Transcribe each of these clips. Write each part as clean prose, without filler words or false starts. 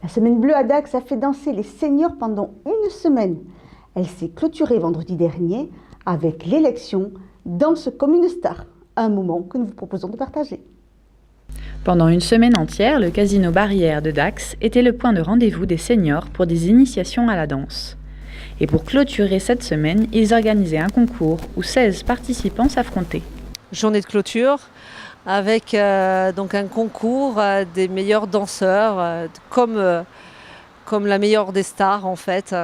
La semaine bleue à Dax a fait danser les seniors pendant une semaine. Elle s'est clôturée vendredi dernier avec l'élection Danse comme une star, un moment que nous vous proposons de partager. Pendant une semaine entière, le casino Barrière de Dax était le point de rendez-vous des seniors pour des initiations à la danse. Et pour clôturer cette semaine, ils organisaient un concours où 16 participants s'affrontaient. Journée de clôture avec donc un concours des meilleurs danseurs, comme la meilleure des stars en fait.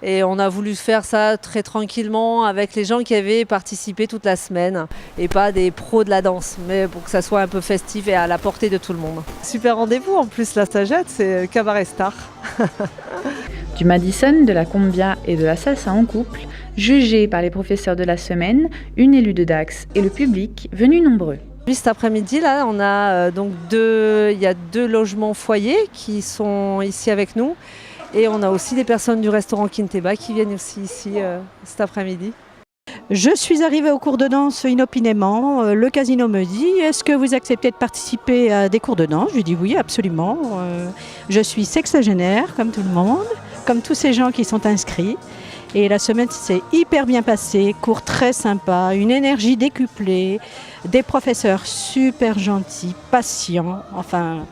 Et on a voulu faire ça très tranquillement avec les gens qui avaient participé toute la semaine et pas des pros de la danse, mais pour que ça soit un peu festif et à la portée de tout le monde. Super rendez-vous en plus, la Stagette, c'est Cabaret Star. Du Madison, de la Combia et de la Salsa en couple, jugés par les professeurs de la semaine, une élue de Dax et le public venus nombreux. Cet après-midi, là, on a il y a 2 logements foyers qui sont ici avec nous. Et on a aussi des personnes du restaurant Kinteba qui viennent aussi ici cet après-midi. Je suis arrivée au cours de danse inopinément. Le casino me dit « Est-ce que vous acceptez de participer à des cours de danse ?» Je lui dis « Oui, absolument. Je suis sexagénaire, comme tout le monde, comme tous ces gens qui sont inscrits. » Et la semaine s'est hyper bien passée, cours très sympa, une énergie décuplée, des professeurs super gentils, patients, enfin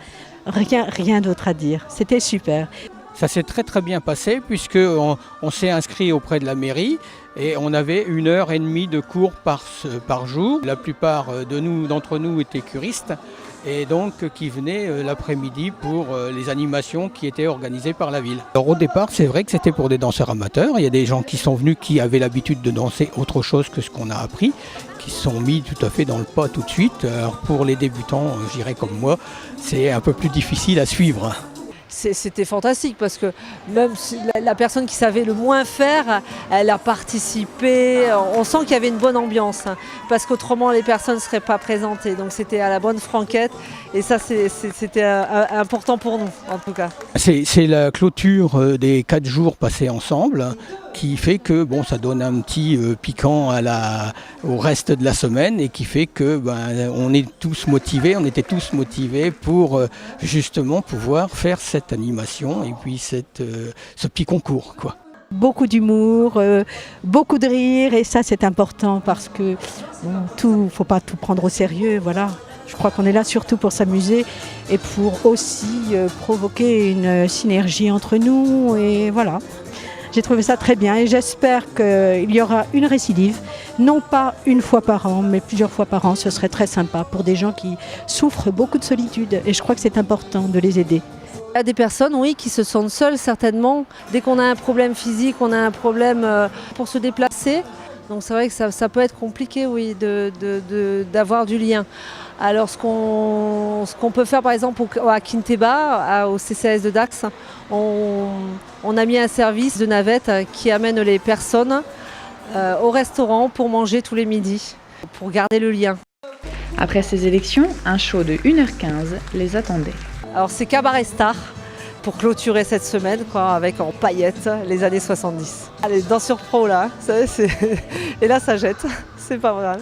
rien d'autre à dire. C'était super. Ça s'est très très bien passé puisqu'on s'est inscrit auprès de la mairie et on avait 1h30 de cours par jour. La plupart d'entre nous étaient curistes et donc qui venaient l'après-midi pour les animations qui étaient organisées par la ville. Alors au départ, c'est vrai que c'était pour des danseurs amateurs. Il y a des gens qui sont venus qui avaient l'habitude de danser autre chose que ce qu'on a appris, qui se sont mis tout à fait dans le pas tout de suite. Alors pour les débutants, je dirais comme moi, c'est un peu plus difficile à suivre. C'était fantastique parce que même si la personne qui savait le moins faire, elle a participé. On sent qu'il y avait une bonne ambiance parce qu'autrement les personnes ne seraient pas présentées. Donc c'était à la bonne franquette et ça c'était important pour nous en tout cas. C'est la clôture des 4 jours passés ensemble qui fait que bon, ça donne un petit piquant au reste de la semaine et qui fait que on était tous motivés pour justement pouvoir faire cette animation et puis ce petit concours, quoi. Beaucoup d'humour, beaucoup de rire et ça c'est important parce que faut pas tout prendre au sérieux, voilà. Je crois qu'on est là surtout pour s'amuser et pour aussi provoquer une synergie entre nous et voilà. J'ai trouvé ça très bien et j'espère qu'il y aura une récidive, non pas une fois par an, mais plusieurs fois par an. Ce serait très sympa pour des gens qui souffrent beaucoup de solitude et je crois que c'est important de les aider. Il y a des personnes, oui, qui se sentent seules certainement. Dès qu'on a un problème physique, on a un problème pour se déplacer. Donc c'est vrai que ça peut être compliqué, oui, d'avoir du lien. Alors ce qu'on peut faire par exemple à Kinteba, au CCAS de Dax, on a mis un service de navette qui amène les personnes au restaurant pour manger tous les midis, pour garder le lien. Après ces élections, un show de 1h15 les attendait. Alors c'est Cabaret Star pour clôturer cette semaine, quoi, avec en paillettes les années 70. Allez, danse sur pro là, et là ça jette, c'est pas mal.